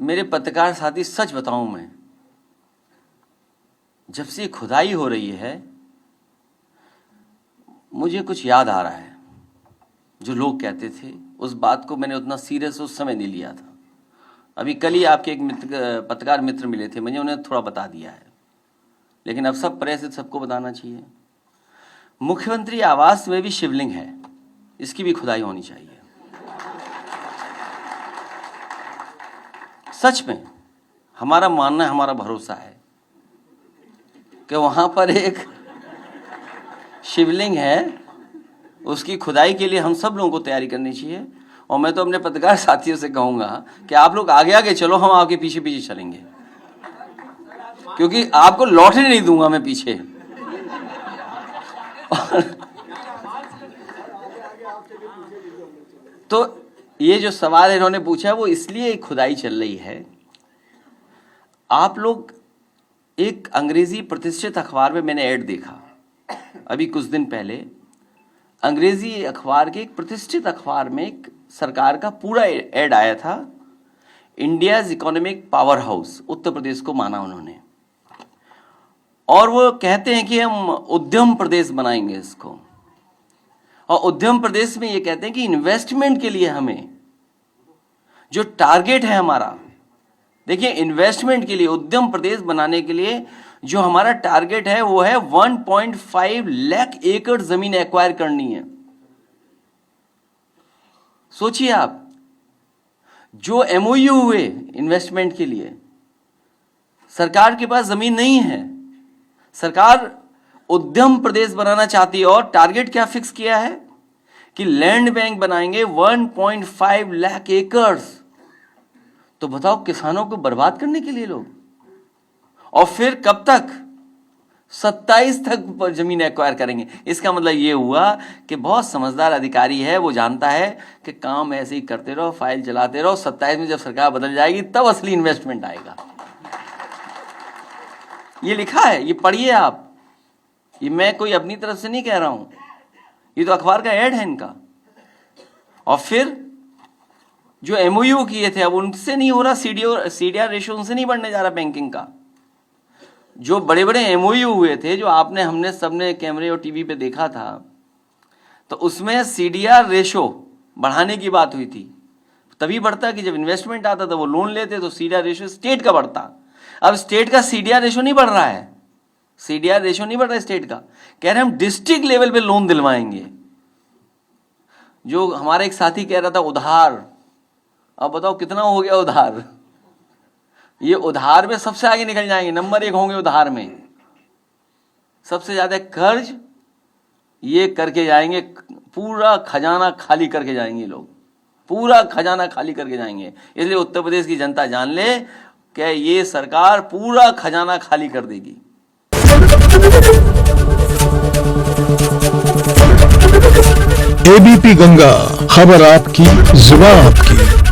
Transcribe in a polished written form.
मेरे पत्रकार साथी, सच बताऊं मैं, जब से खुदाई हो रही है मुझे कुछ याद आ रहा है। जो लोग कहते थे उस बात को मैंने उतना सीरियस उस समय नहीं लिया था। अभी कल ही आपके एक पत्रकार मित्र मिले थे, मैंने उन्हें थोड़ा बता दिया है, लेकिन अब सब प्रेस सबको बताना चाहिए। मुख्यमंत्री आवास में भी शिवलिंग है, इसकी भी खुदाई होनी चाहिए। सच में हमारा मानना है, हमारा भरोसा है कि वहां पर एक शिवलिंग है, उसकी खुदाई के लिए हम सब लोगों को तैयारी करनी चाहिए। और मैं तो अपने पत्रकार साथियों से कहूंगा कि आप लोग आगे आगे चलो, हम आपके पीछे पीछे चलेंगे, क्योंकि आपको लौटने नहीं दूंगा मैं पीछे। तो ये जो सवाल इन्होंने पूछा है वो इसलिए खुदाई चल रही है। आप लोग, एक अंग्रेजी प्रतिष्ठित अखबार में मैंने ऐड देखा अभी कुछ दिन पहले, अंग्रेजी अखबार के एक प्रतिष्ठित अखबार में एक सरकार का पूरा ऐड आया था। India's economic power house, Uttar Pradesh को माना उन्होंने, और वो कहते हैं कि हम उद्यम प्रदेश बनाएंगे इसको। और उद्यम प्रदेश में ये कहते हैं कि इन्वेस्टमेंट के लिए हमें जो टारगेट है हमारा, देखिए इन्वेस्टमेंट के लिए, उद्यम प्रदेश बनाने के लिए जो हमारा टारगेट है वो है 1.5 लाख एकड़ जमीन एक्वायर करनी है। सोचिए आप, जो एमओयू हुए इन्वेस्टमेंट के लिए, सरकार के पास जमीन नहीं है, सरकार उद्यम प्रदेश बनाना चाहती है, और टारगेट क्या फिक्स किया है कि लैंड बैंक बनाएंगे 1.5 लाख एकड़। तो बताओ, किसानों को बर्बाद करने के लिए लोग, और फिर कब तक? 27 तक जमीन एक्वायर करेंगे। इसका मतलब ये हुआ कि बहुत समझदार अधिकारी है, वो जानता है कि काम ऐसे ही करते रहो, फाइल चलाते रहो, 27 में जब सरकार बदल जाएगी तब असली इन्वेस्टमेंट आएगा। ये लिखा है, ये पढ़िए आप, ये मैं कोई अपनी तरफ से नहीं कह रहा हूं, ये तो अखबार का ऐड है इनका। और फिर जो एमओयू किए थे अब उनसे नहीं हो रहा, सीडीआर रेशियो उनसे नहीं बढ़ने जा रहा बैंकिंग का। जो बड़े बड़े एमओयू हुए थे, जो हमने सबने कैमरे और टीवी पे देखा था, तो उसमें सीडीआर रेशियो बढ़ाने की बात हुई थी। तभी बढ़ता कि जब इन्वेस्टमेंट आता था, वो लोन लेते तो सीडीआर रेशियो स्टेट का बढ़ता। अब स्टेट का सीडीआर रेशियो नहीं बढ़ रहा है, सीडीआर रेशियो नहीं बढ़ रहा है स्टेट का। कह रहे हम डिस्ट्रिक्ट लेवल पे लोन दिलवाएंगे। जो हमारा एक साथी कह रहा था उधार, अब बताओ कितना हो गया उधार। ये उधार में सबसे आगे निकल जाएंगे, नंबर 1 होंगे उधार में, सबसे ज्यादा कर्ज ये करके जाएंगे, पूरा खजाना खाली करके जाएंगे लोग, पूरा खजाना खाली करके जाएंगे। इसलिए उत्तर प्रदेश की जनता जान ले कि ये सरकार पूरा खजाना खाली कर देगी। एबीपी गंगा, खबर आपकी, जुबान आपकी।